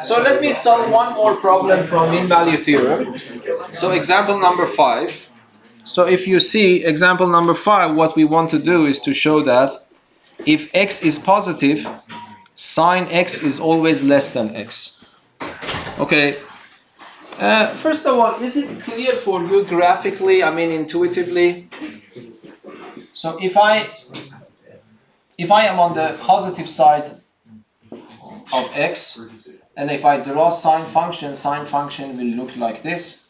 So let me solve one more problem from mean value theorem. So example number 5. So if you see example number 5, what we want to do is to show that if x is positive, sine x is always less than x. Okay. First of all, is it clear for you graphically, I mean intuitively? So if I am on the positive side of x, and if I draw sine function will look like this.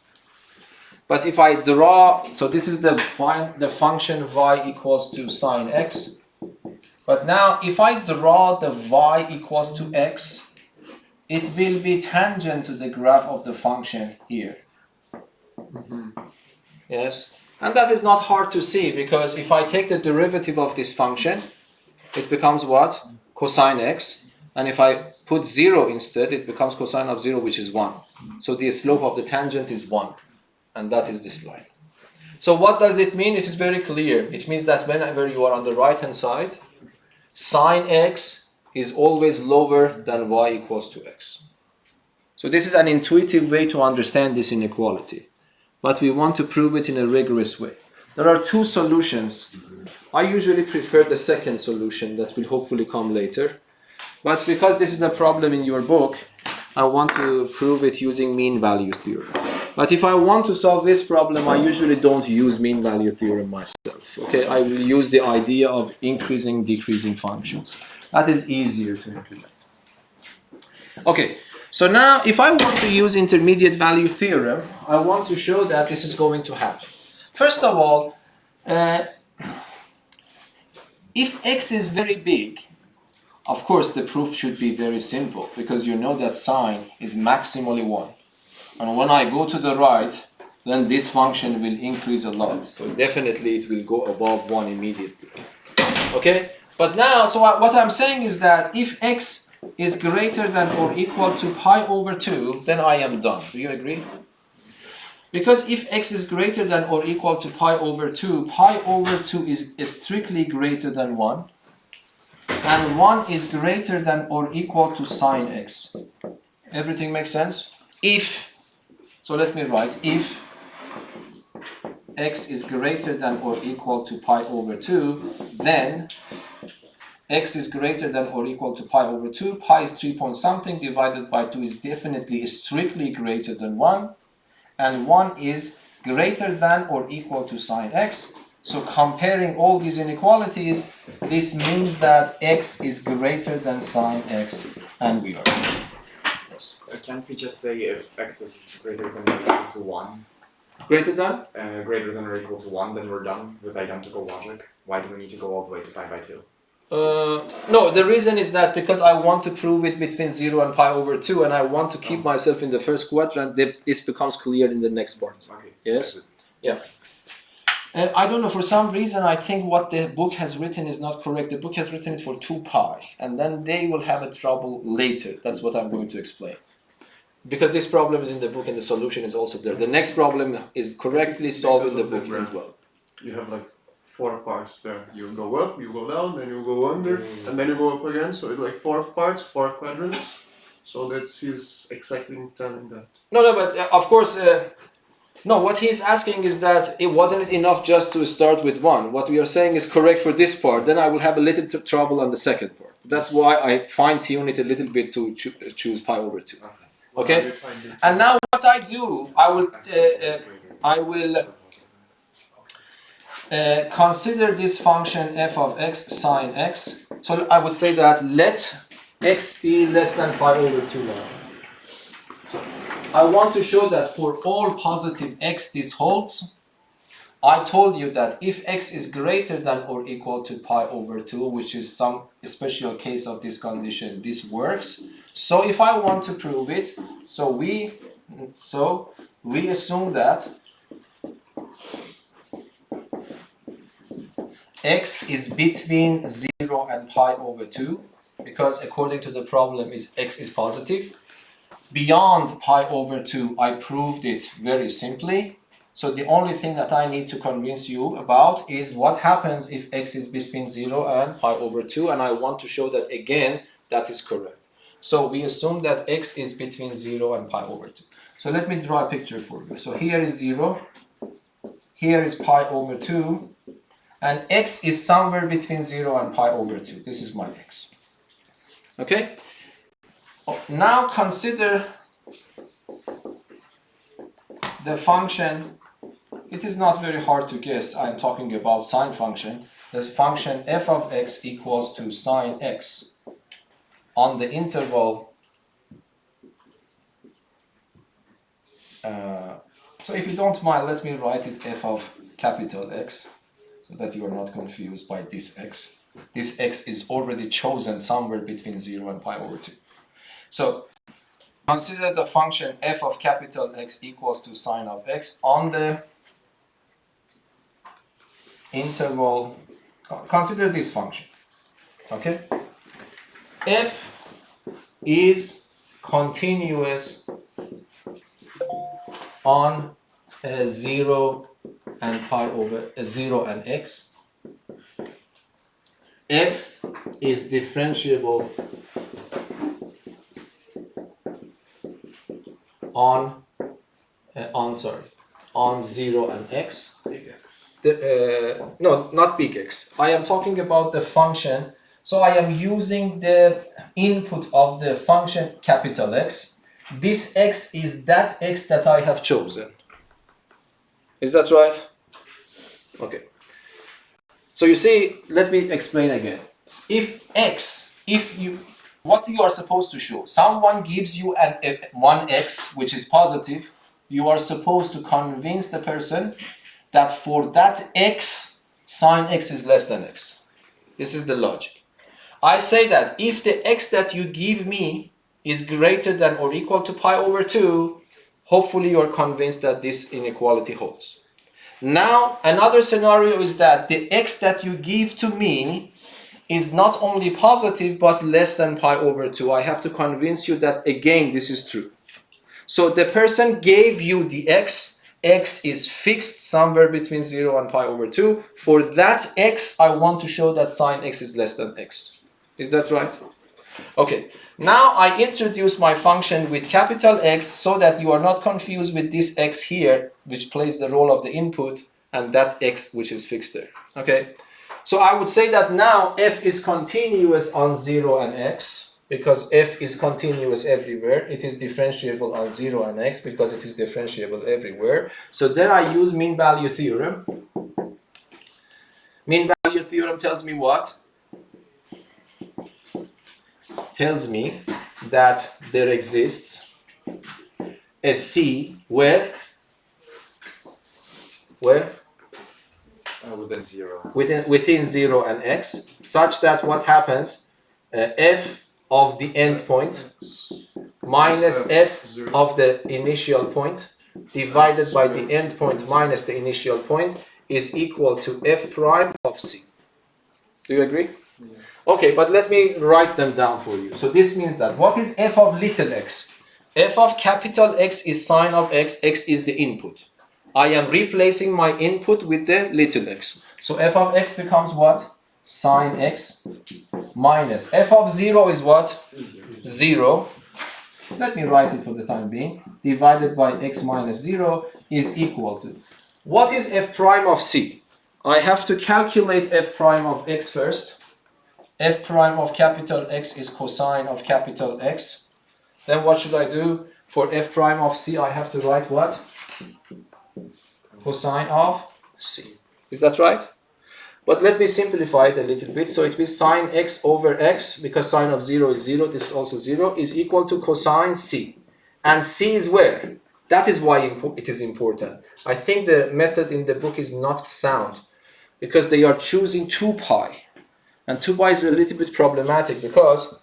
But if I draw, so this is the function y equals to sine x. But now if I draw the y equals to x, it will be tangent to the graph of the function here. Yes, and that is not hard to see, because if I take the derivative of this function, it becomes what? Cosine x. And if I put 0 instead, it becomes cosine of 0, which is 1. So the slope of the tangent is 1. And that is this line. So what does it mean? It is very clear. It means that whenever you are on the right hand side, sine x is always lower than y equals to x. So this is an intuitive way to understand this inequality. But we want to prove it in a rigorous way. There are two solutions. I usually prefer the second solution that will hopefully come later. But because this is a problem in your book, I want to prove it using mean value theorem. But if I want to solve this problem, I usually don't use mean value theorem myself. Okay, I will use the idea of increasing, decreasing functions. That is easier to implement. Okay, so now if I want to use intermediate value theorem, I want to show that this is going to happen. First of all, if x is very big, of course the proof should be very simple, because you know that sine is maximally 1. And when I go to the right, then this function will increase a lot. So definitely it will go above 1 immediately. Okay? But now, so what I'm saying is that if x is greater than or equal to pi over 2, then I am done. Do you agree? Because if x is greater than or equal to pi over 2 is strictly greater than 1. And 1 is greater than or equal to sine x. Everything makes sense? If, so let me write, if x is greater than or equal to pi over 2, then x is greater than or equal to pi over 2. Pi is 3 point something divided by 2 is definitely strictly greater than 1. And 1 is greater than or equal to sine x. So comparing all these inequalities, this means that x is greater than sine x, and we are done. Yes. Can't we just say if x is greater than or equal to 1? Greater than? Greater than or equal to 1, then we're done with identical logic. Why do we need to go all the way to pi by 2? No, the reason is that because I want to prove it between 0 and pi over 2, and I want to keep myself in the first quadrant, this becomes clear in the next part. Okay. Yes? Yeah. I don't know, for some reason I think what the book has written is not correct. The book has written it for 2 pi, and then they will have a trouble later. That's what I'm going to explain. Because this problem is in the book and the solution is also there. The next problem is correctly solved in the book as well. You have like 4 parts there. You go up, you go down, then you go under, and then you go up again. So it's like 4 parts, 4 quadrants. So that's he's exactly telling that. No, but of course, no, what he's asking is that it wasn't enough just to start with 1. What we are saying is correct for this part. Then I will have a little trouble on the second part. That's why I fine-tune it a little bit to choose pi over 2. Okay? And now what I do, I will consider this function f of x sine x. So I would say that let x be less than pi over 2 now. So I want to show that for all positive x this holds. I told you that if x is greater than or equal to pi over 2, which is some special case of this condition, this works. So if I want to prove it, so we assume that x is between 0 and pi over 2, because according to the problem x is positive. Beyond pi over 2, I proved it very simply. So the only thing that I need to convince you about is what happens if x is between 0 and pi over 2, and I want to show that again that is correct. So we assume that x is between 0 and pi over 2. So let me draw a picture for you. So here is 0, here is pi over 2, and x is somewhere between 0 and pi over 2. This is my x. Okay? Now consider the function. It is not very hard to guess. I'm talking about sine function. This function f of x equals to sine x on the interval. So if you don't mind, let me write it f of capital X so that you are not confused by this x. This x is already chosen somewhere between 0 and pi over 2. So consider the function f of capital X equals to sine of x on the interval. Consider this function. Okay? F is continuous on 0 and pi over 0 and x. F is differentiable on 0 and x. Big X. No, not big X. I am talking about the function. So I am using the input of the function capital X. This x is that x that I have chosen. Is that right? Okay. So you see, let me explain again. What you are supposed to show, someone gives you one x which is positive, you are supposed to convince the person that for that x, sine x is less than x. This is the logic. I say that if the x that you give me is greater than or equal to pi over 2, hopefully you are convinced that this inequality holds. Now, another scenario is that the x that you give to me is not only positive but less than pi over 2. I have to convince you that again this is true. So the person gave you the x is fixed somewhere between 0 and pi over 2. For that x, I want to show that sine x is less than x. Is that right? Okay. Now I introduce my function with capital X so that you are not confused with this x here, which plays the role of the input, and that x which is fixed there. Okay. So I would say that now f is continuous on 0 and x, because f is continuous everywhere. It is differentiable on 0 and x because it is differentiable everywhere. So then I use mean value theorem. Mean value theorem tells me what? Tells me that there exists a C where Within 0. within 0 and x, such that what happens, f of the endpoint minus f of the initial point divided by the endpoint minus the initial point is equal to f prime of C. Do you agree? Yeah. Okay, but let me write them down for you. So this means that what is f of little x? F of capital X is sine of x, x is the input. I am replacing my input with the little x. So f of x becomes what? Sine x minus f of 0 is what? 0. Let me write it for the time being. Divided by x minus 0 is equal to. What is f prime of C? I have to calculate f prime of x first. F prime of capital X is cosine of capital X. Then what should I do? For f prime of C, I have to write what? Cosine of C. Is that right? But let me simplify it a little bit. So it will sine x over x, because sine of 0 is 0, this is also 0, is equal to cosine C. And C is where? That is why it is important. I think the method in the book is not sound, because they are choosing 2 pi. And 2 pi is a little bit problematic, because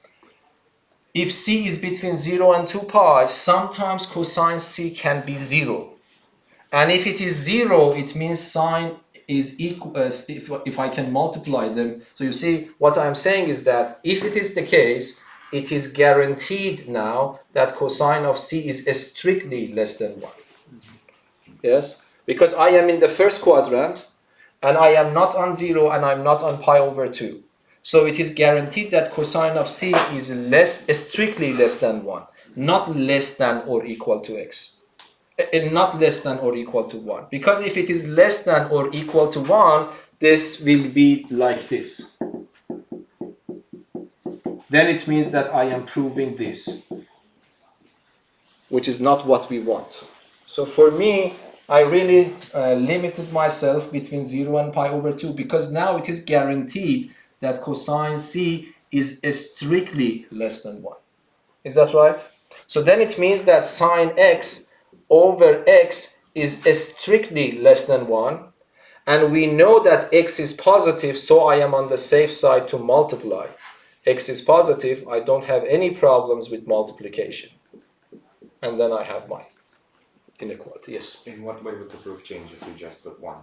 if C is between 0 and 2 pi, sometimes cosine C can be 0. And if it is 0, it means sine is equal, if I can multiply them. So you see, what I'm saying is that if it is the case, it is guaranteed now that cosine of C is strictly less than 1. Yes? Because I am in the first quadrant, and I am not on 0 and I'm not on pi over 2. So it is guaranteed that cosine of c is strictly less than 1, not less than or equal to x. Not less than or equal to 1. Because if it is less than or equal to 1, this will be like this. Then it means that I am proving this, which is not what we want. So for me, I really limited myself between 0 and pi over 2 because now it is guaranteed that cosine c is strictly less than 1. Is that right? So then it means that sine x over x is strictly less than 1. And we know that x is positive, so I am on the safe side to multiply. X is positive, I don't have any problems with multiplication. And then I have my inequality, yes. In what way would the proof change if you just put 1?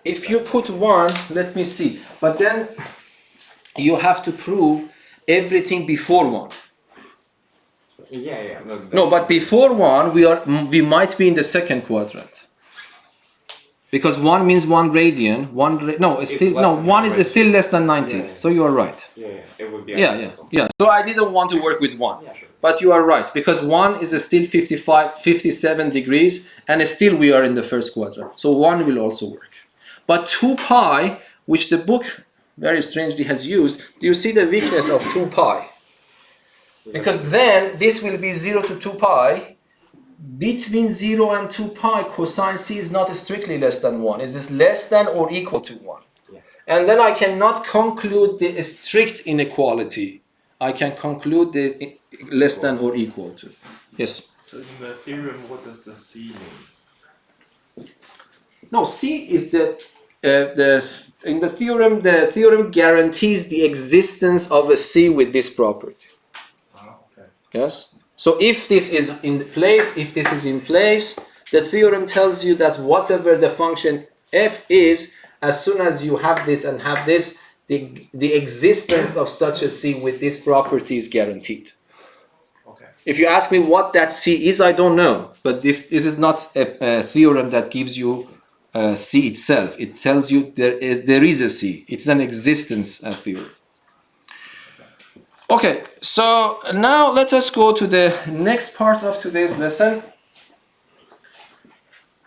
If you put 1, let me see. But then you have to prove everything before 1. Yeah. No, but before 1, we might be in the second quadrant. Because 1 means 1 radian. 1 is still less than 90. Yeah. So you are right. Yeah, it would be Yeah. So I didn't want to work with 1. Yeah, sure. But you are right, because 1 is still 57 degrees, and still we are in the first quadrant. So 1 will also work. But 2 pi, which the book very strangely has used, do you see the weakness of 2 pi? Because then this will be 0 to 2 pi. Between 0 and 2 pi, cosine c is not strictly less than 1. It is less than or equal to 1. Yeah. And then I cannot conclude the strict inequality. I can conclude the less than or equal to. Yes? So in the theorem, what does the C mean? No, c is in the theorem guarantees the existence of a c with this property. Okay. Yes? So if this is in place, the theorem tells you that whatever the function f is, as soon as you have this and have this, the existence of such a c with this property is guaranteed. Okay. If you ask me what that c is, I don't know. But this is not a theorem that gives you c itself. It tells you there is a c. It's an existence theorem. Okay, so now let us go to the next part of today's lesson.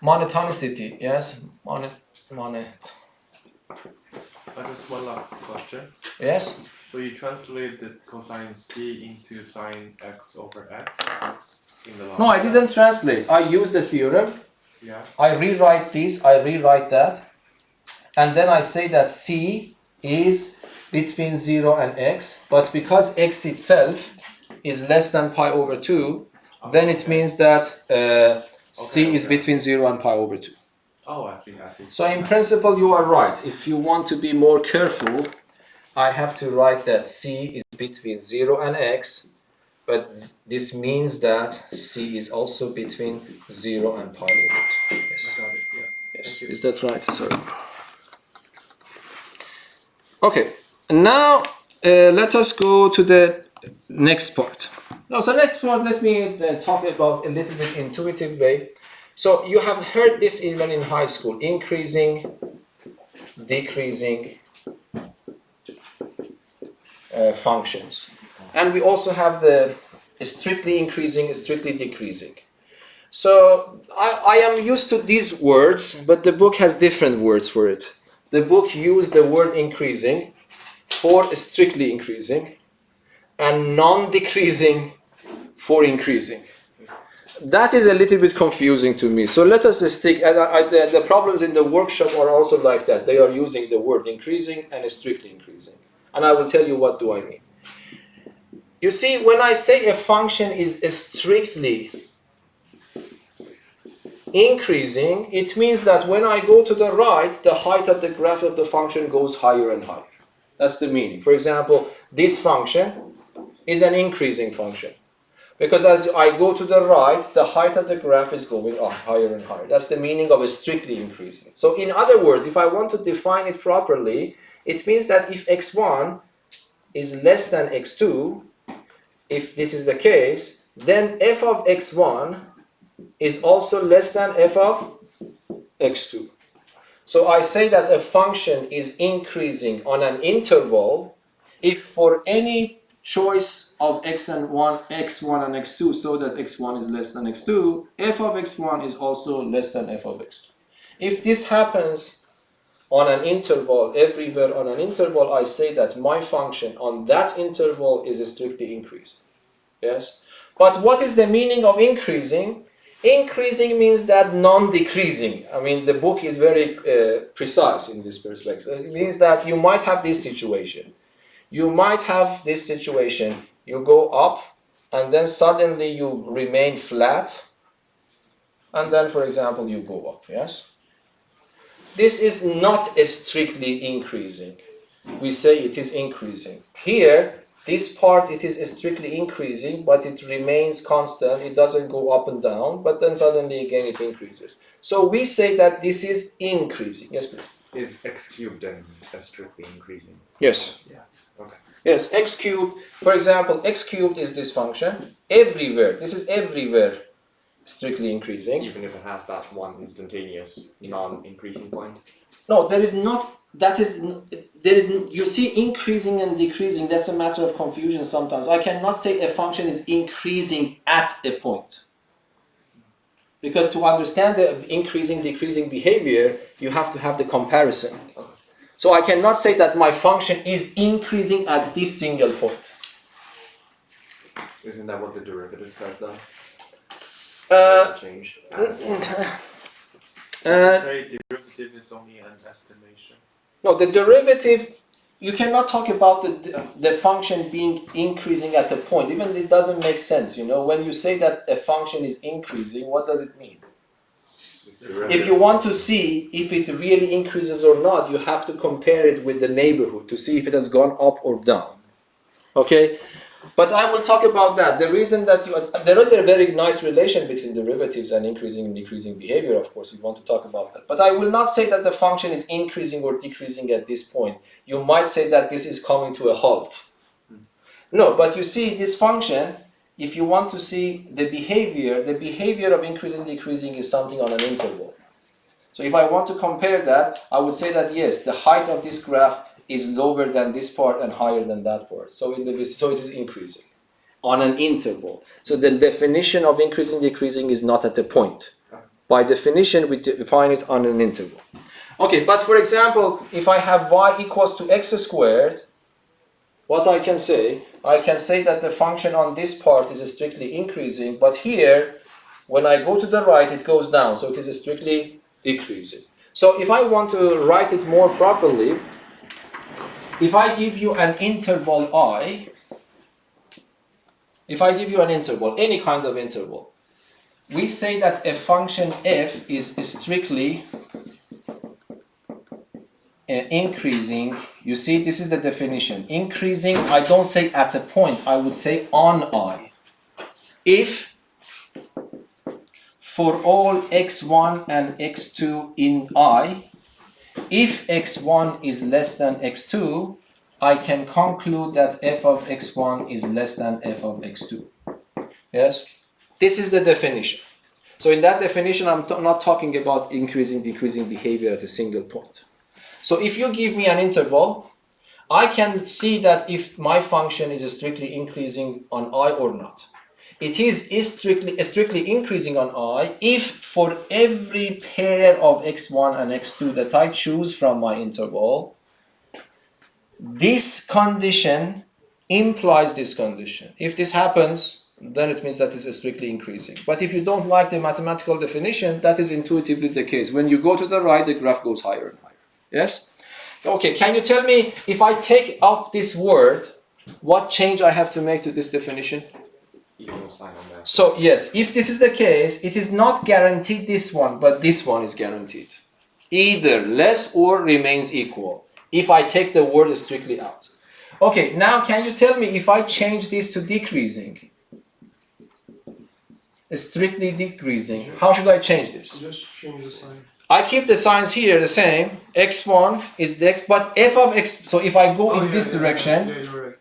Monotonicity, yes? But just one last question. Yes? So you translate the cosine C into sine x over x in the last No, I step? didn't translate. I use the theorem. Yeah. I rewrite this, I rewrite that. And then I say that C is between 0 and x. But because x itself is less than pi over 2, then it means that C is between 0 and pi over 2. Oh, I see. So in principle, you are right. If you want to be more careful, I have to write that C is between 0 and x, but this means that C is also between 0 and pi over 2. Yes. I got it. Yeah. Yes. Is that right? Sorry. Okay. Now let us go to the next part. Now, so next part, let me talk about a little bit intuitive way. So you have heard this even in high school: increasing, decreasing functions, and we also have the strictly increasing, strictly decreasing. So I am used to these words, but the book has different words for it. The book used the word increasing for strictly increasing and non-decreasing for increasing. That is a little bit confusing to me. So let us stick, the problems in the workshop are also like that. They are using the word increasing and strictly increasing. And I will tell you what do I mean. You see, when I say a function is strictly increasing, it means that when I go to the right, the height of the graph of the function goes higher and higher. That's the meaning. For example, this function is an increasing function. Because as I go to the right, the height of the graph is going up higher and higher. That's the meaning of a strictly increasing. So in other words, if I want to define it properly, it means that if x1 is less than x2, if this is the case, then f of x1 is also less than f of x2. So I say that a function is increasing on an interval if for any choice of x1 and x2 so that x1 is less than x2, f of x1 is also less than f of x2. If this happens on an interval, everywhere on an interval, I say that my function on that interval is strictly increasing. Yes? But what is the meaning of increasing? Increasing means that non-decreasing. I mean, the book is very precise in this perspective. It means that you might have this situation. You might have this situation. You go up, and then suddenly you remain flat, and then, for example, you go up. Yes? This is not strictly increasing. We say it is increasing. Here, this part, it is strictly increasing, but it remains constant. It doesn't go up and down, but then suddenly again it increases. So we say that this is increasing. Yes, please. Is x cubed then strictly increasing? Yes. Yeah. Okay. Yes, x cubed, for example, x cubed is this function. Everywhere, this is everywhere strictly increasing. Even if it has that one instantaneous non-increasing point? No, there is not. That is, there is. You see, increasing and decreasing. That's a matter of confusion sometimes. I cannot say a function is increasing at a point, because to understand the increasing, decreasing behavior, you have to have the comparison. So I cannot say that my function is increasing at this single point. Isn't that what the derivative says then? Change. Say derivative is only an estimation. No, the derivative, you cannot talk about the function being increasing at a point. Even this doesn't make sense, you know. When you say that a function is increasing, what does it mean? If you want to see if it really increases or not, you have to compare it with the neighborhood to see if it has gone up or down. Okay? But I will talk about that. The reason that there is a very nice relation between derivatives and increasing and decreasing behavior, of course, we want to talk about that. But I will not say that the function is increasing or decreasing at this point. You might say that this is coming to a halt. No, but you see this function, if you want to see the behavior of increasing and decreasing is something on an interval. So if I want to compare that, I would say that yes, the height of this graph is lower than this part and higher than that part. So it is increasing on an interval. So the definition of increasing decreasing is not at a point. By definition, we define it on an interval. Okay, but for example, if I have y equals to x squared, what I can say that the function on this part is strictly increasing, but here, when I go to the right, it goes down, so it is strictly decreasing. So if I want to write it more properly, if I give you an interval I, any kind of interval, we say that a function f is strictly increasing. You see, this is the definition. Increasing, I don't say at a point, I would say on I. If for all x1 and x2 in I, if x1 is less than x2, I can conclude that f of x1 is less than f of x2. Yes? This is the definition. So in that definition, I'm not talking about increasing, decreasing behavior at a single point. So if you give me an interval, I can see that if my function is strictly increasing on I or not. It is strictly increasing on I if for every pair of x1 and x2 that I choose from my interval, this condition implies this condition. If this happens, then it means that it's strictly increasing. But if you don't like the mathematical definition, that is intuitively the case. When you go to the right, the graph goes higher and higher. Yes? Okay, can you tell me, if I take up this word, what change I have to make to this definition? Equal sign on that. So yes, if this is the case, it is not guaranteed this one, but this one is guaranteed. Either less or remains equal, if I take the word strictly out. Okay, now can you tell me if I change this to decreasing? Strictly decreasing. How should I change this? Just change the sign. I keep the signs here the same. x1 is the x, but f of x, so if I go in this direction, Yeah, you're right.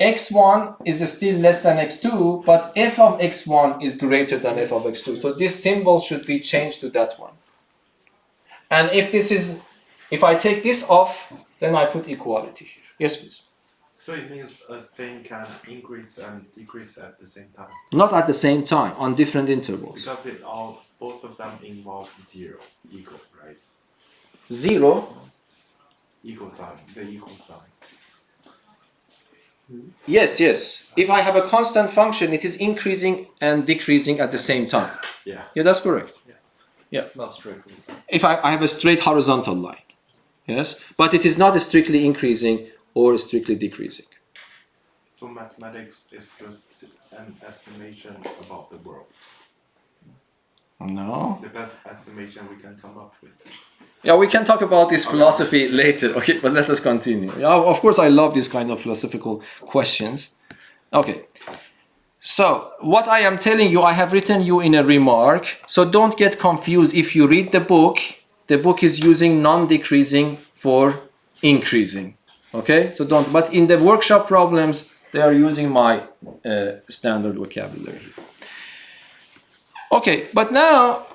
x1 is still less than x2, but f of x1 is greater than f of x2. So this symbol should be changed to that one. And if I take this off, then I put equality here. Yes, please. So it means a thing can increase and decrease at the same time. Not at the same time, on different intervals. Because both of them involve zero, equal, right? Zero? Equal sign, the equal sign. Yes, yes. If I have a constant function, it is increasing and decreasing at the same time. Yeah. Yeah, that's correct. Not strictly. If I have a straight horizontal line, yes, but it is not strictly increasing or strictly decreasing. So mathematics is just an estimation about the world. No. The best estimation we can come up with. Yeah, we can talk about this philosophy later, okay, but let us continue. Yeah, of course, I love these kind of philosophical questions. Okay, so what I am telling you, I have written you in a remark, so don't get confused. If you read the book is using non-decreasing for increasing, okay? So don't, but in the workshop problems, they are using my standard vocabulary. Okay, but now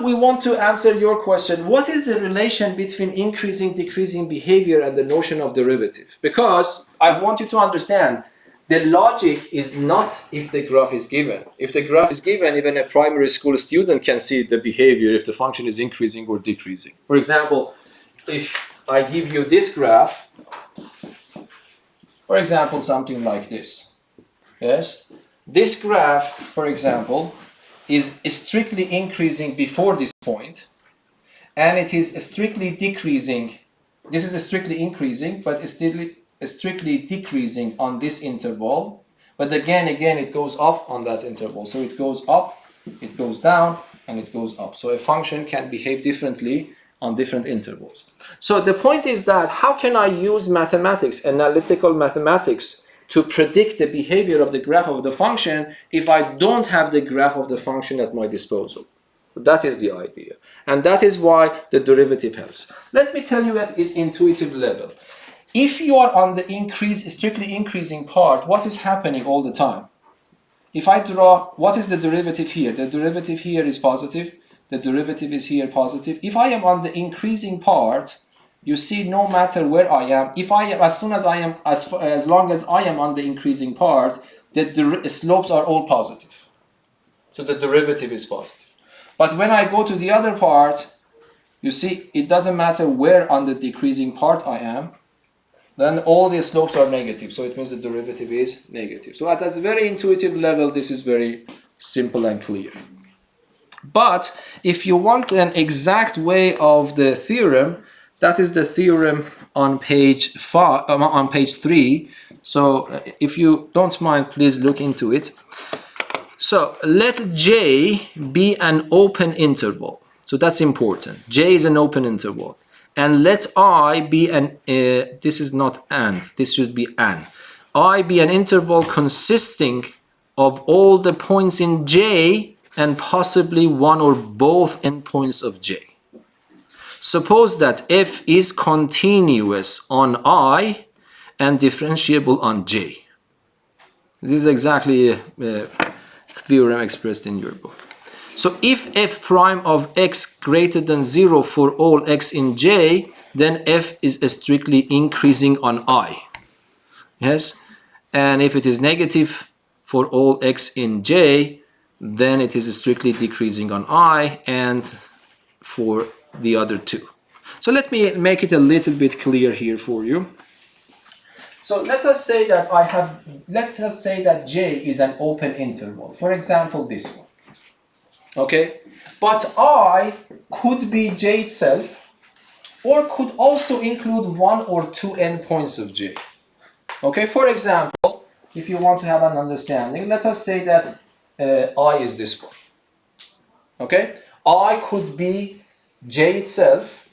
we want to answer your question. What is the relation between increasing, decreasing behavior and the notion of derivative? Because I want you to understand, the logic is not if the graph is given. If the graph is given, even a primary school student can see the behavior if the function is increasing or decreasing. For example, if I give you this graph, for example, something like this. Yes? This graph, for example, is strictly increasing before this point, and it is strictly decreasing. This is strictly increasing, but it's still strictly decreasing on this interval. But again, it goes up on that interval. So it goes up, it goes down, and it goes up. So a function can behave differently on different intervals. So the point is that how can I use mathematics, analytical mathematics, to predict the behavior of the graph of the function if I don't have the graph of the function at my disposal? That is the idea. And that is why the derivative helps. Let me tell you at an intuitive level. If you are on the strictly increasing part, what is happening all the time? If I draw, what is the derivative here? The derivative here is positive. The derivative is here positive. If I am on the increasing part, you see, no matter where I am, as long as I am on the increasing part, the slopes are all positive. So the derivative is positive. But when I go to the other part, you see, it doesn't matter where on the decreasing part I am, then all the slopes are negative. So it means the derivative is negative. So at a very intuitive level, this is very simple and clear. But if you want an exact way of the theorem, that is the theorem on page 3. So if you don't mind, please look into it. So let J be an open interval. So that's important. J is an open interval. And let I be an, this is not and, this should be an. I be an interval consisting of all the points in J and possibly one or both endpoints of J. Suppose that F is continuous on I and differentiable on J. This is exactly a theorem expressed in your book. So if f prime of x greater than 0 for all x in J, then f is strictly increasing on I. Yes? And if it is negative for all x in J, then it is strictly decreasing on I and for the other two. So let me make it a little bit clear here for you. So let us say that J is an open interval. For example, this one. Okay? But I could be J itself, or could also include one or two endpoints of J. Okay? For example, if you want to have an understanding, let us say that I is this one. Okay? I could be J itself,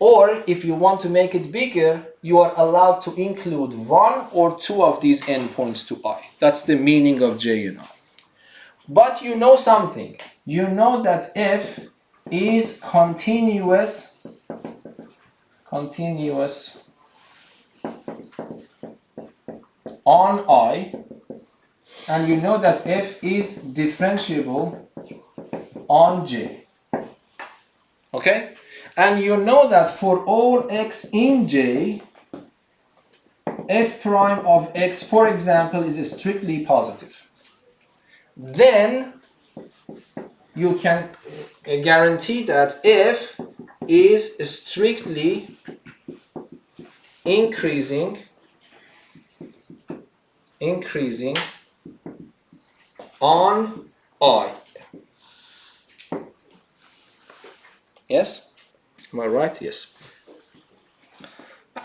or if you want to make it bigger, you are allowed to include one or two of these endpoints to I. That's the meaning of J and I. But you know something. You know that F is continuous on I, and you know that F is differentiable on J. Okay? And you know that for all x in J, f prime of x, for example, is strictly positive, then you can guarantee that f is strictly increasing on I. Yes? Am I right? Yes.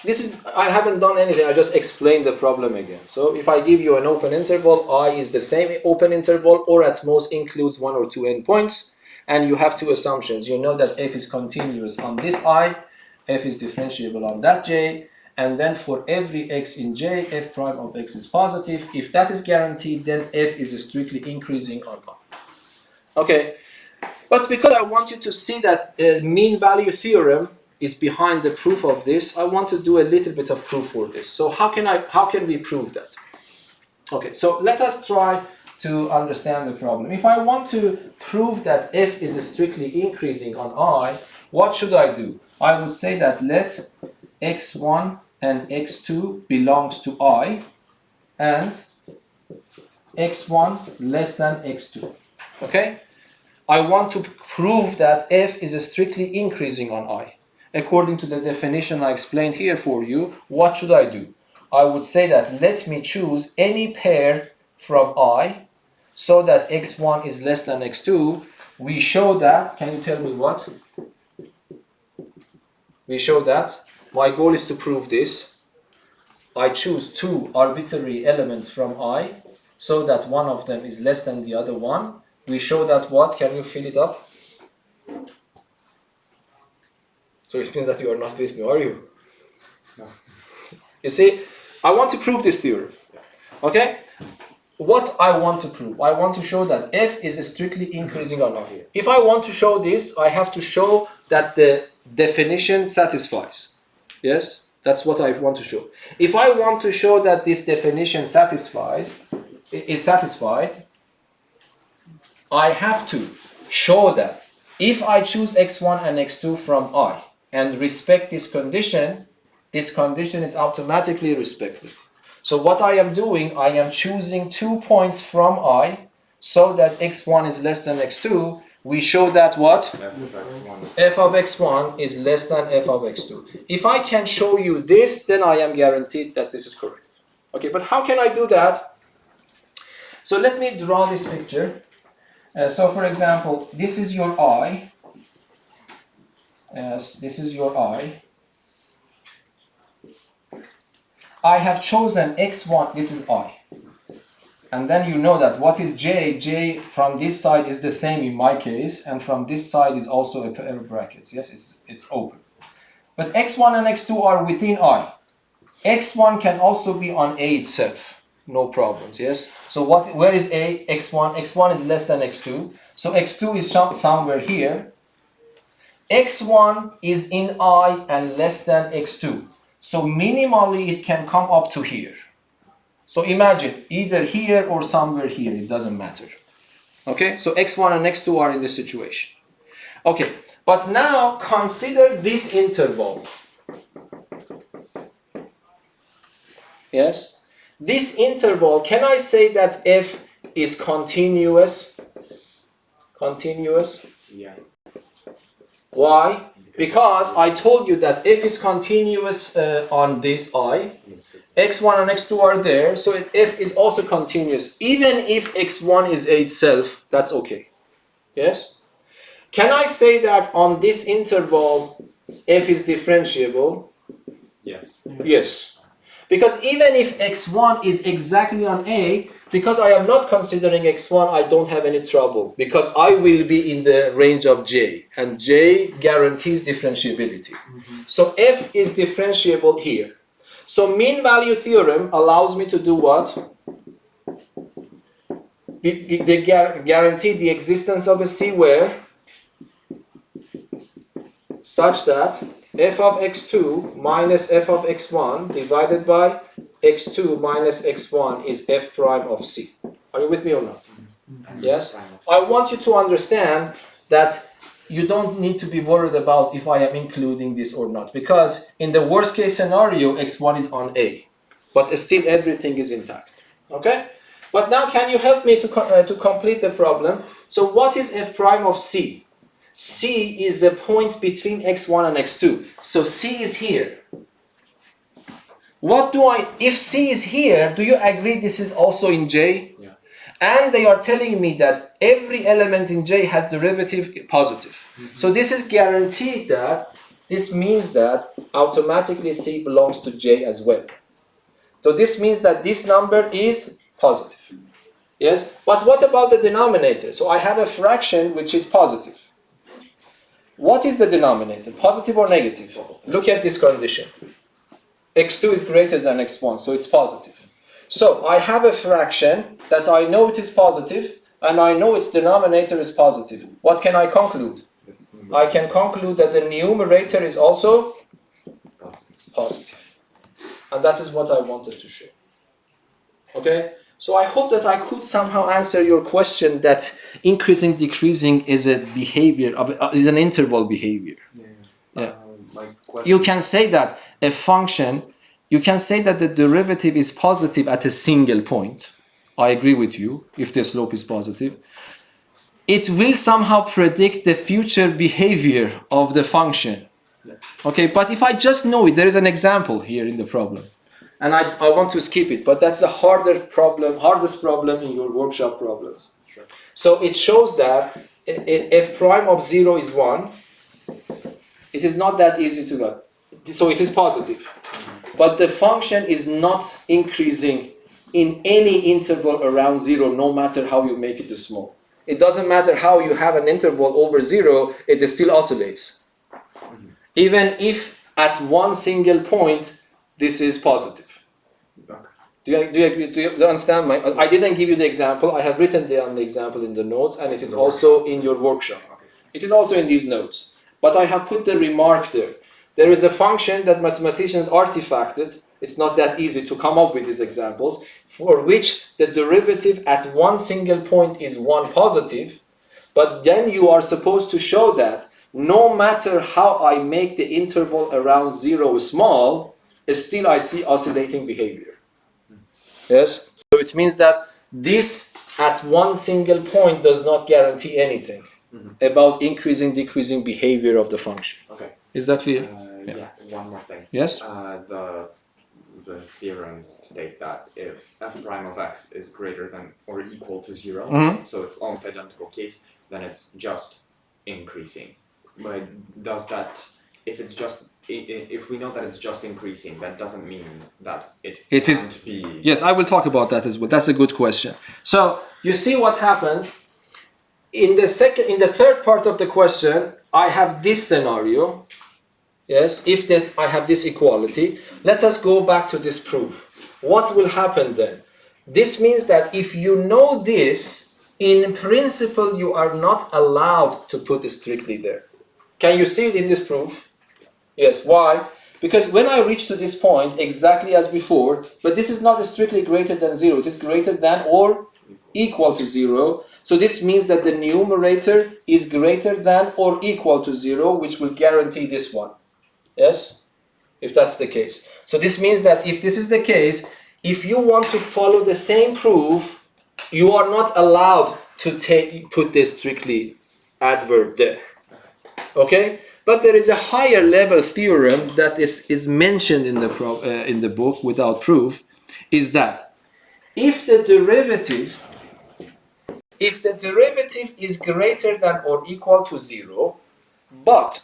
This is, I haven't done anything, I just explained the problem again. So if I give you an open interval, I is the same open interval or at most includes one or two endpoints, and you have two assumptions. You know that f is continuous on this I, f is differentiable on that j, and then for every x in j, f prime of x is positive. If that is guaranteed, then f is strictly increasing on I. Okay, but because I want you to see that mean value theorem is behind the proof of this, I want to do a little bit of proof for this. So how can we prove that? Okay, so let us try to understand the problem. If I want to prove that f is strictly increasing on I, what should I do? I would say that let x1 and x2 belongs to I and x1 less than x2. Okay? I want to prove that f is strictly increasing on I. According to the definition I explained here for you, what should I do? I would say that let me choose any pair from I so that x1 is less than x2. We show that, can you tell me what? We show that, my goal is to prove this. I choose two arbitrary elements from I so that one of them is less than the other one. We show that what? Can you fill it up? So it means that you are not with me, are you? No. You see, I want to prove this theorem. Okay? What I want to prove? I want to show that f is strictly increasing on I here. If I want to show this, I have to show that the definition satisfies. Yes? That's what I want to show. If I want to show that this definition is satisfied, I have to show that if I choose x1 and x2 from I and respect this condition is automatically respected. So what I am doing, I am choosing 2 points from I so that x1 is less than x2. We show that what? F of x1 is less than f of x2. If I can show you this, then I am guaranteed that this is correct. Okay, but how can I do that? So let me draw this picture. So for example, this is your I. Yes, this is your I. I have chosen x1, this is I. And then you know that what is j? J from this side is the same in my case, and from this side is also a pair of brackets. Yes, it's open. But x1 and x2 are within I. x1 can also be on A itself. No problems, yes? So where is A? x1. x1 is less than x2. So x2 is somewhere here. x1 is in I and less than x2. So minimally it can come up to here. So imagine, either here or somewhere here, it doesn't matter. Okay, so x1 and x2 are in this situation. Okay, but now consider this interval. Yes? This interval, can I say that f is continuous? Continuous? Yeah. Why? Because I told you that f is continuous on this I. x1 and x2 are there, so f is also continuous. Even if x1 is a itself, that's okay. Yes? Can I say that on this interval, f is differentiable? Yes. Yes. Because even if x1 is exactly on A, because I am not considering x1, I don't have any trouble. Because I will be in the range of j, and j guarantees differentiability. So f is differentiable here. So mean value theorem allows me to do what? They guarantee the existence of a C where such that f of x2 minus f of x1 divided by x2 minus x1 is f prime of C. Are you with me or not? Yes? I want you to understand that you don't need to be worried about if I am including this or not, because in the worst case scenario, x1 is on A. but still everything is intact. Okay? But now can you help me to complete the problem? So what is f prime of c? C is the point between x1 and x2. So C is here. If C is here, do you agree this is also in J? Yeah. And they are telling me that every element in J has derivative positive. So this is guaranteed that, this means that automatically C belongs to J as well. So this means that this number is positive. Yes? But what about the denominator? So I have a fraction which is positive. What is the denominator? Positive or negative? Look at this condition. x2 is greater than x1, so it's positive. So I have a fraction that I know it is positive, and I know its denominator is positive. What can I conclude? I can conclude that the numerator is also positive. And that is what I wanted to show. Okay? So I hope that I could somehow answer your question that increasing, decreasing is a behavior, is an interval behavior. Yeah. My question. You can say that a function, you can say that the derivative is positive at a single point. I agree with you, if the slope is positive. It will somehow predict the future behavior of the function. Okay, but if I just know it, there is an example here in the problem. And I want to skip it, but that's the hardest problem in your workshop problems. Sure. So it shows that f prime of 0 is 1. It is not that easy to get. So it is positive. But the function is not increasing in any interval around 0, no matter how you make it small. It doesn't matter how you have an interval over 0, it still oscillates. Even if at one single point, this is positive. Do you agree? Do you understand? I didn't give you the example. I have written down the example in the notes, and it is also in your workshop. It is also in these notes. But I have put the remark there. There is a function that mathematicians artifacted. It's not that easy to come up with these examples, for which the derivative at one single point is 1 positive, but then you are supposed to show that no matter how I make the interval around 0 small, still I see oscillating behavior. Yes? So it means that this at one single point does not guarantee anything about increasing, decreasing behavior of the function. Okay. Is that clear? Yeah. One more thing. Yes? The theorems state that if f prime of x is greater than or equal to 0, so it's almost identical case, then it's just increasing. But does that, if we know that it's just increasing, that doesn't mean that it can't be. Yes, I will talk about that as well. That's a good question. So you see what happens in the third part of the question. I have this scenario. Yes, if I have this equality, let us go back to this proof. What will happen then? This means that if you know this, in principle, you are not allowed to put it strictly there. Can you see it in this proof? Yes, why? Because when I reach to this point, exactly as before, but this is not strictly greater than 0, it is greater than or equal to 0. So this means that the numerator is greater than or equal to 0, which will guarantee this one. Yes? If that's the case. So this means that if this is the case, if you want to follow the same proof, you are not allowed to put the strictly adverb there. Okay? But there is a higher level theorem that is mentioned in the book without proof, is that if the derivative is greater than or equal to 0, but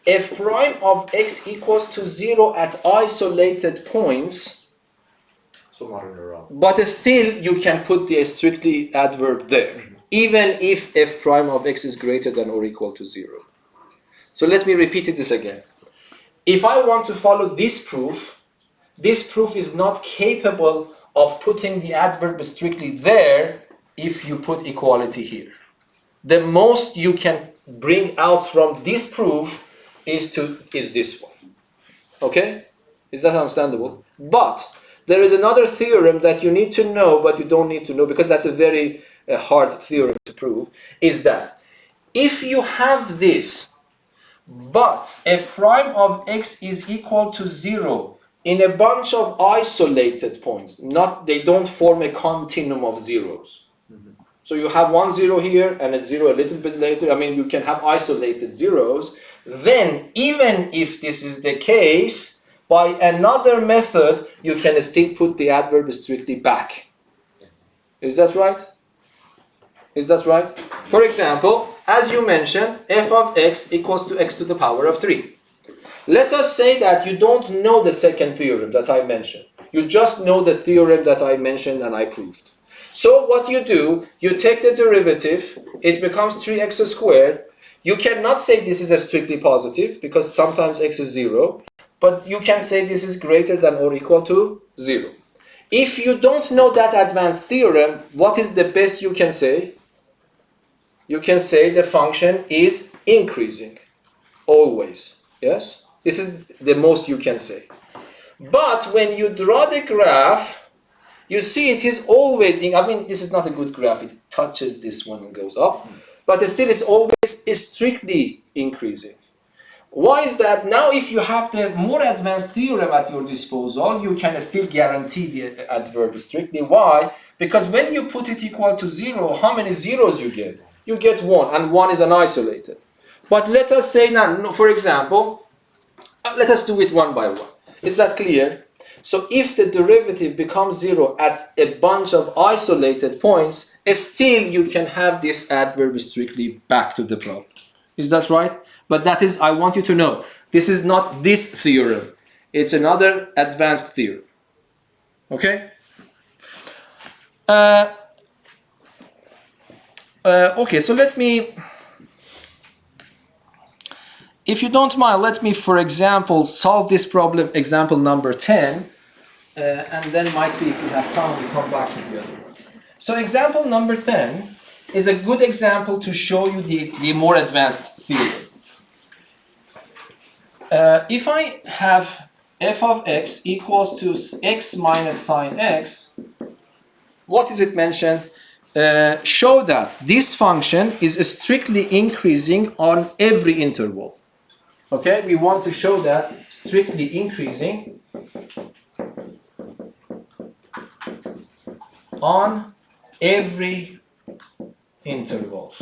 f prime of x equals to 0 at isolated points, So not in a row. but still you can put the strictly adverb there, even if f prime of x is greater than or equal to 0. So let me repeat this again. If I want to follow this proof is not capable of putting the adverb strictly there if you put equality here. The most you can bring out from this proof is this one. Okay? Is that understandable? But there is another theorem that you need to know, but you don't need to know, because that's a very hard theorem to prove, is that if you have this, but f prime of x is equal to 0 in a bunch of isolated points. They don't form a continuum of zeros. So you have 1 0 here and a 0 a little bit later. I mean, you can have isolated zeros. Then, even if this is the case, by another method, you can still put the adverb strictly back. Is that right? Is that right? For example, as you mentioned, f of x equals to x to the power of 3. Let us say that you don't know the second theorem that I mentioned. You just know the theorem that I mentioned and I proved. So what you do, you take the derivative, it becomes 3x squared. You cannot say this is a strictly positive because sometimes x is 0, but you can say this is greater than or equal to 0. If you don't know that advanced theorem, what is the best you can say? You can say the function is increasing, always. Yes? This is the most you can say. But when you draw the graph, you see it is always, I mean, this is not a good graph. It touches this one and goes up. But still, it's always strictly increasing. Why is that? Now, if you have the more advanced theorem at your disposal, you can still guarantee the adverb strictly. Why? Because when you put it equal to 0, how many zeros you get? You get 1, and 1 is an isolated. But let us say now, for example, let us do it one by one. Is that clear? So if the derivative becomes 0 at a bunch of isolated points, still you can have this adverb strictly back to the problem. Is that right? But that is, I want you to know, this is not this theorem. It's another advanced theorem. Okay? Okay, so let me, if you don't mind, let me, for example, solve this problem, example number 10. And then might be, if we have time, we come back to the other ones. So example number 10 is a good example to show you the more advanced theorem. If I have f of x equals to x minus sine x, what is it mentioned? Show that this function is strictly increasing on every interval. Okay, we want to show that strictly increasing on every interval.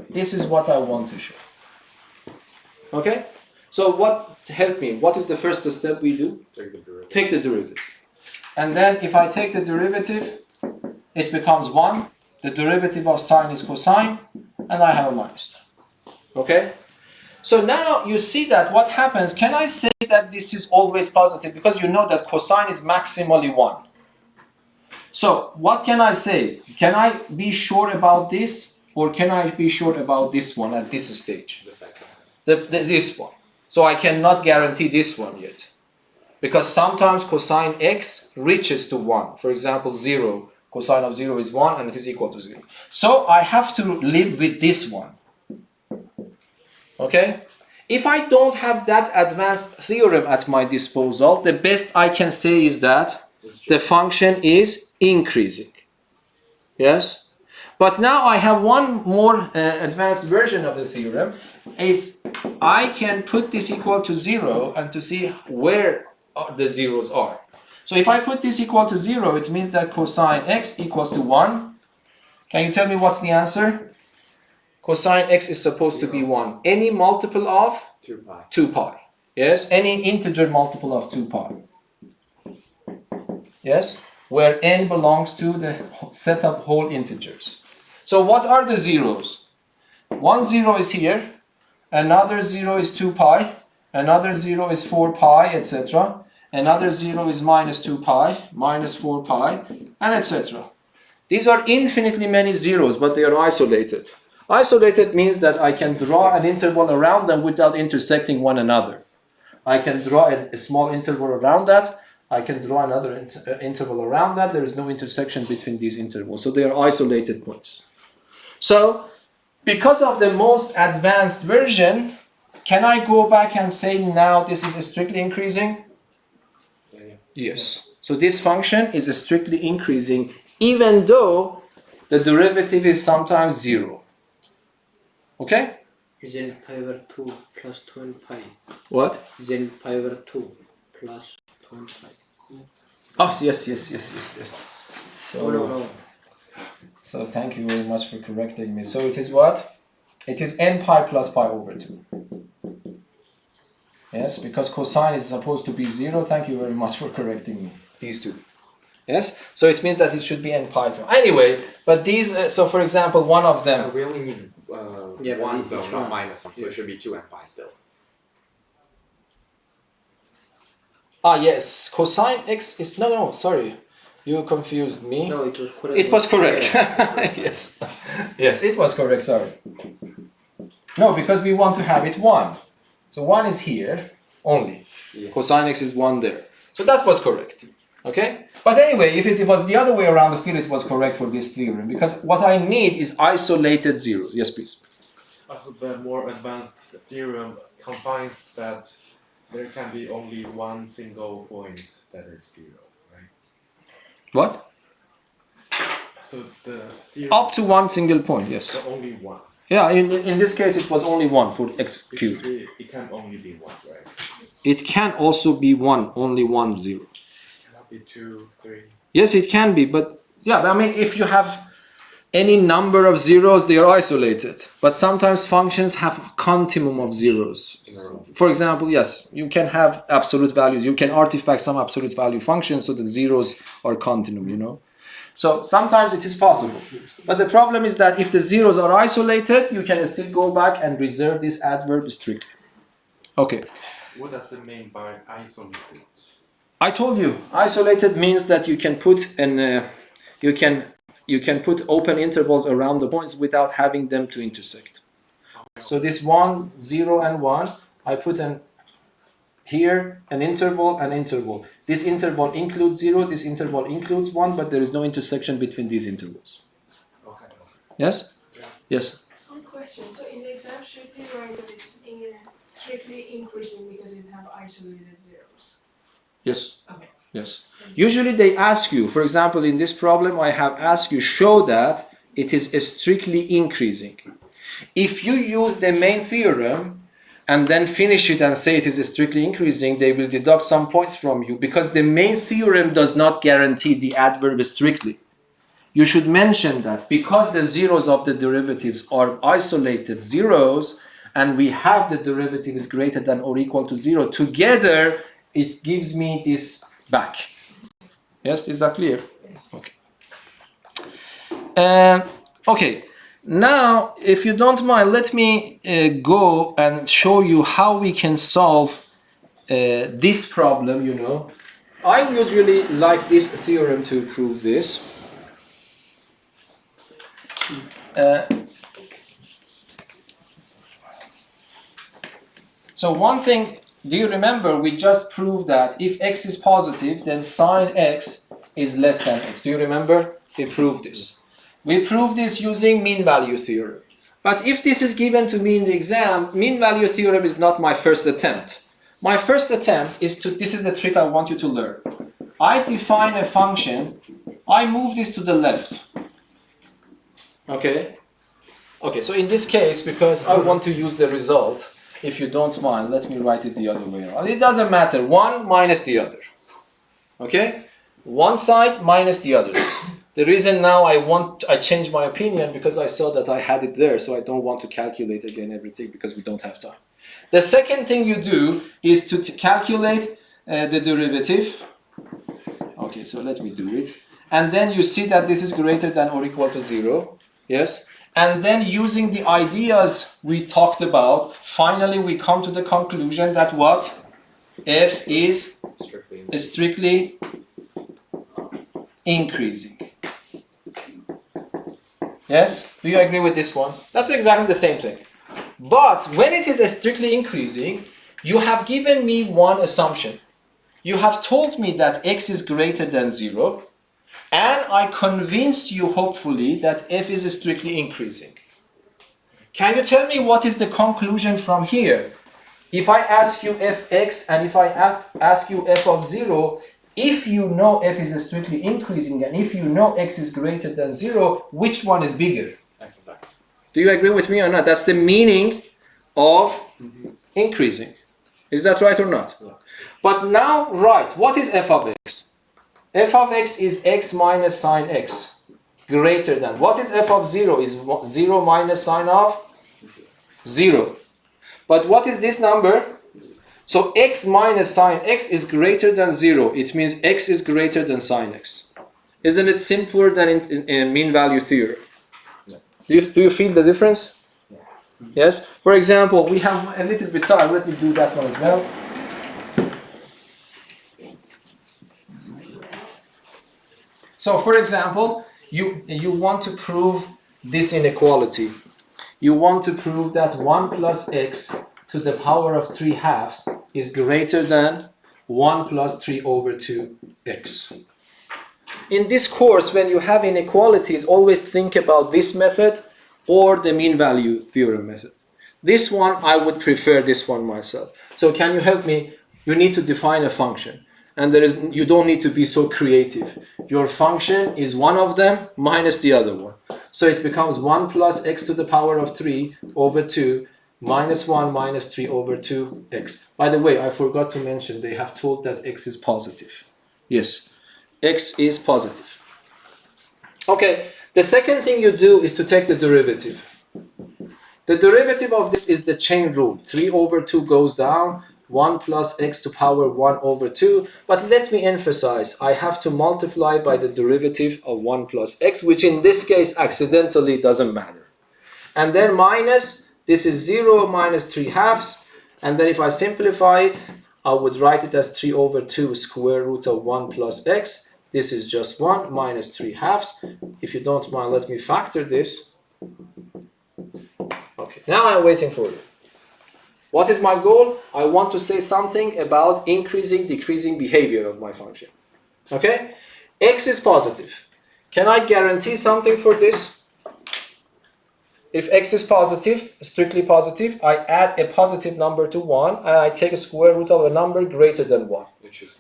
This is what I want to show. Okay? So help me, what is the first step we do? Take the derivative. Take the derivative. And then if I take the derivative, it becomes 1. The derivative of sine is cosine, and I have a minus. Okay? So now you see that what happens, can I say that this is always positive? Because you know that cosine is maximally 1. So what can I say? Can I be sure about this, or can I be sure about this one at this stage? The second. This one. So I cannot guarantee this one yet. Because sometimes cosine x reaches to 1. For example, 0. Cosine of 0 is 1 and it is equal to 0. So I have to live with this one. Okay? If I don't have that advanced theorem at my disposal, the best I can say is that the function is increasing. Yes? But now I have one more advanced version of the theorem. Is I can put this equal to 0 and to see where the zeros are. So if I put this equal to 0, it means that cosine x equals to 1. Can you tell me what's the answer? Cosine x is supposed to be 1. Any multiple of? 2 pi. 2 pi. Yes? Any integer multiple of 2 pi. Yes? Where n belongs to the set of whole integers. So what are the zeros? One 0 is here. Another 0 is 2 pi. Another 0 is 4 pi, etc. Another 0 is minus 2 pi, minus 4 pi, and etc. These are infinitely many zeros, but they are isolated. Isolated means that I can draw an interval around them without intersecting one another. I can draw a small interval around that. I can draw another interval around that. There is no intersection between these intervals. So they are isolated points. So, because of the most advanced version, can I go back and say now this is strictly increasing? Yeah. Yes. So this function is strictly increasing even though the derivative is sometimes 0. Okay? Zen pi over 2 plus 2 and pi. What? Zen pi over 2 plus 2 and pi. Oh, yes. So, No. so thank you very much for correcting me. So it is what? It is n pi plus pi over 2. Yes, because cosine is supposed to be 0. Thank you very much for correcting me. These two. Yes, so it means that it should be n pi. Anyway, but these, so for example, one of them. We only need Yeah, but one it's though, not one. minus one, so it should be 2 and pi still. Ah, yes, cosine x is, no, sorry. You confused me. No, it was correct. It was correct. Yeah. Yes, it was correct, sorry. No, because we want to have it 1. So 1 is here only. Yeah. Cosine x is 1 there. So that was correct. Okay? But anyway, if it was the other way around, still it was correct for this theorem. Because what I need is isolated zeros. Yes, please. Also, the more advanced theorem confines that there can be only one single point that is 0, right? What? So the theorem Up to one single point, yes. so only one. Yeah, in this case it was only 1 for x cubed. It can only be one, right? It can also be 1, only 1 0. Cannot be 2, 3. Yes, it can be, but yeah, I mean, if you have any number of zeros, they are isolated. But sometimes functions have a continuum of zeros. For example, yes, you can have absolute values. You can artifact some absolute value functions so the zeros are continuum, you know. So sometimes it is possible. But the problem is that if the zeros are isolated, you can still go back and reserve this adverb strictly. Okay. What does it mean by isolated? I told you, isolated means that you can put you can put open intervals around the points without having them to intersect. So this 1, 0, and 1, I put here an interval. This interval includes 0, this interval includes 1, but there is no intersection between these intervals. Okay. Yes? Yeah. Yes. One question. So in the exam, should we write that it's strictly increasing because it have isolated zeros? Yes. Okay. Yes. Usually they ask you, for example, in this problem, I have asked you, show that it is strictly increasing. If you use the main theorem and then finish it and say it is strictly increasing, they will deduct some points from you because the main theorem does not guarantee the adverb strictly. You should mention that because the zeros of the derivatives are isolated zeros and we have the derivative is greater than or equal to 0, together it gives me this back. Yes, is that clear? Okay. Okay. Now, if you don't mind, let me go and show you how we can solve this problem, you know. I usually like this theorem to prove this. So one thing, do you remember we just proved that if x is positive, then sine x is less than x. Do you remember? We proved this. We proved this using mean value theorem. But if this is given to me in the exam, mean value theorem is not my first attempt. My first attempt is to, this is the trick I want you to learn. I define a function, I move this to the left. Okay? Okay, so in this case, because I want to use the result, if you don't mind, let me write it the other way around. It doesn't matter, one minus the other. Okay? One side minus the other. The reason now I changed my opinion because I saw that I had it there, so I don't want to calculate again everything because we don't have time. The second thing you do is to calculate the derivative. Okay, so let me do it. And then you see that this is greater than or equal to 0. Yes? And then using the ideas we talked about, finally we come to the conclusion that what? F is strictly increasing. Yes? Do you agree with this one? That's exactly the same thing. But when it is strictly increasing, you have given me one assumption. You have told me that x is greater than 0, and I convinced you, hopefully, that f is strictly increasing. Can you tell me what is the conclusion from here? If I ask you fx and if I ask you f of 0, if you know f is strictly increasing and if you know x is greater than 0, which one is bigger? F of x. Do you agree with me or not? That's the meaning of increasing. Is that right or not? Yeah. But now, right, what is f of x? F of x is x minus sine x greater than. What is f of 0? Is 0 minus sine of 0. But what is this number? So x minus sine x is greater than 0. It means x is greater than sine x. Isn't it simpler than in mean value theorem? Yeah. Do you feel the difference? Yeah. Yes? For example, we have a little bit time. Let me do that one as well. So for example, you want to prove this inequality. You want to prove that 1 plus x to the power of 3 halves is greater than 1 plus 3 over 2x. In this course, when you have inequalities, always think about this method or the mean value theorem method. This one, I would prefer this one myself. So can you help me? You need to define a function. And you don't need to be so creative. Your function is one of them minus the other one. So it becomes 1 plus x to the power of 3 over 2 minus 1 minus 3 over 2x. By the way, I forgot to mention they have told that x is positive. Yes, x is positive. Okay, the second thing you do is to take the derivative. The derivative of this is the chain rule. 3 over 2 goes down. 1 plus x to power 1 over 2. But let me emphasize, I have to multiply by the derivative of 1 plus x, which in this case accidentally doesn't matter. And then minus, this is 0 minus 3 halves. And then if I simplify it, I would write it as 3 over 2 square root of 1 plus x. This is just 1 minus 3 halves. If you don't mind, let me factor this. Okay, now I'm waiting for you. What is my goal? I want to say something about increasing, decreasing behavior of my function. Okay? X is positive. Can I guarantee something for this? If x is positive, strictly positive, I add a positive number to 1 and I take a square root of a number greater than 1.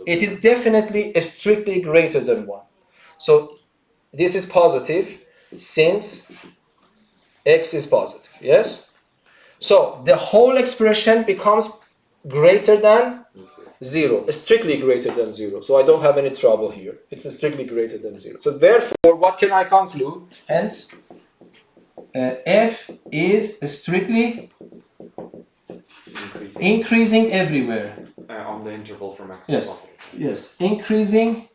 It is definitely strictly greater than 1. So this is positive since x is positive. Yes? So the whole expression becomes greater than 0, strictly greater than 0. So I don't have any trouble here. It's strictly greater than 0. So therefore, what can I conclude? Hence, f is strictly increasing everywhere. On the interval from x Yes. to positive. Yes, increasing.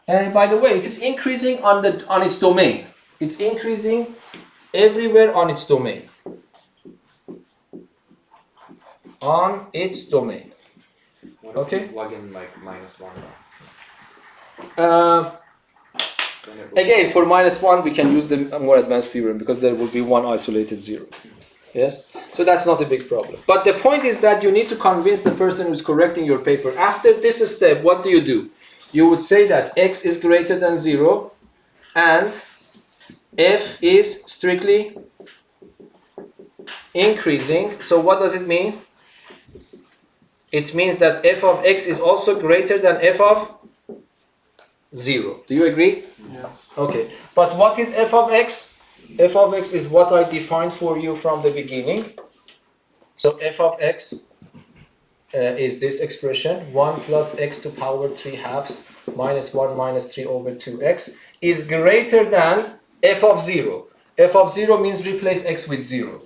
And by the way, it is increasing on its domain. It's increasing everywhere on its domain. On its domain. What Okay. if you plug in like minus 1? Then it will- Again, for minus 1, we can use the more advanced theorem because there will be one isolated 0. Yes? So that's not a big problem. But the point is that you need to convince the person who's correcting your paper. After this step, what do? You would say that x is greater than 0 and f is strictly increasing. So what does it mean? It means that f of x is also greater than f of 0. Do you agree? Yeah. Okay. But what is f of x? F of x is what I defined for you from the beginning. So f of x is this expression, 1 plus x to power 3 halves minus 1 minus 3 over 2x is greater than f of 0. F of 0 means replace x with 0.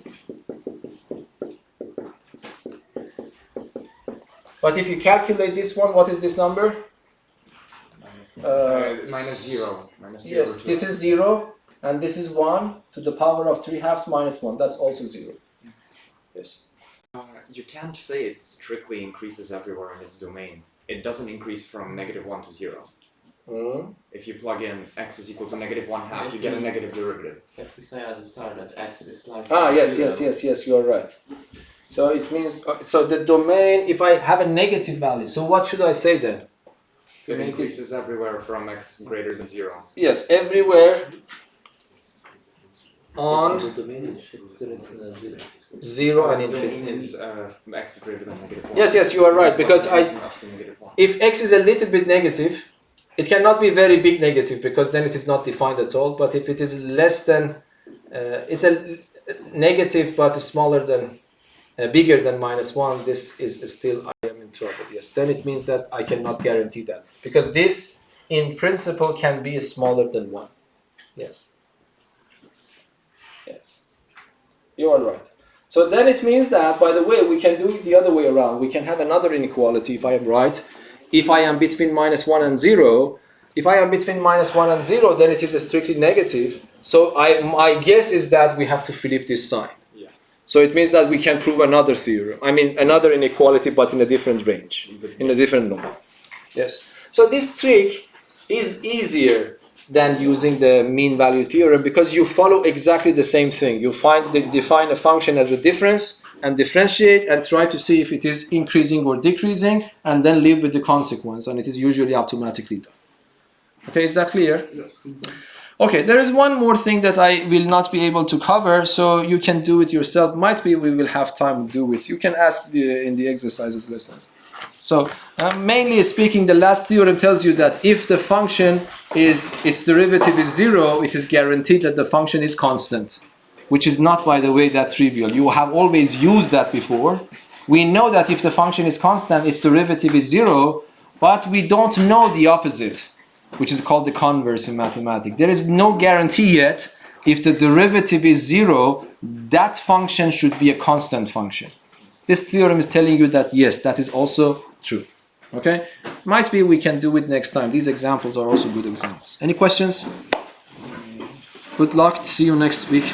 But if you calculate this one, what is this number? minus 0. Minus 0 Yes, this is 0 and this is 1 to the power of 3 halves minus 1. That's also 0. Yes. You can't say it strictly increases everywhere in its domain. It doesn't increase from negative 1 to 0. If you plug in x is equal to negative 1/2, you get a negative derivative. If we say at the start that x is like Yes, you are right. So it means, so the domain, if I have a negative value, so what should I say then? It increases everywhere from x greater than 0. Yes, everywhere on the domain is greater than 0. 0 and The domain infinity. is x greater than negative 1. Yes, you are right, because Up to negative 1. if x is a little bit negative, it cannot be very big negative because then it is not defined at all. But if it is less than, it's a negative but smaller than, bigger than -1, this is still, I am in trouble. Yes, then it means that I cannot guarantee that. Because this, in principle, can be smaller than 1. Yes. Yes. You are right. So then it means that, by the way, we can do it the other way around. We can have another inequality, if I am right. If I am between -1 and 0, if I am between -1 and 0, then it is strictly negative. So my guess is that we have to flip this sign. Yeah. So it means that we can prove another theorem. I mean, another inequality, but in a different range, in a different domain. Yes. So this trick is easier than using the mean value theorem because you follow exactly the same thing. You define a function as the difference and differentiate and try to see if it is increasing or decreasing and then live with the consequence, and it is usually automatically done. Okay, is that clear? Okay, there is one more thing that I will not be able to cover, so you can do it yourself. Might be we will have time to do it. You can ask in the exercises lessons. So, mainly speaking, the last theorem tells you that if the function its derivative is 0, it is guaranteed that the function is constant, which is not, by the way, that trivial. You have always used that before. We know that if the function is constant, its derivative is 0, but we don't know the opposite, which is called the converse in mathematics. There is no guarantee yet if the derivative is 0, that function should be a constant function. This theorem is telling you that yes, that is also true. Okay? Might be we can do it next time. These examples are also good examples. Any questions? Good luck. See you next week.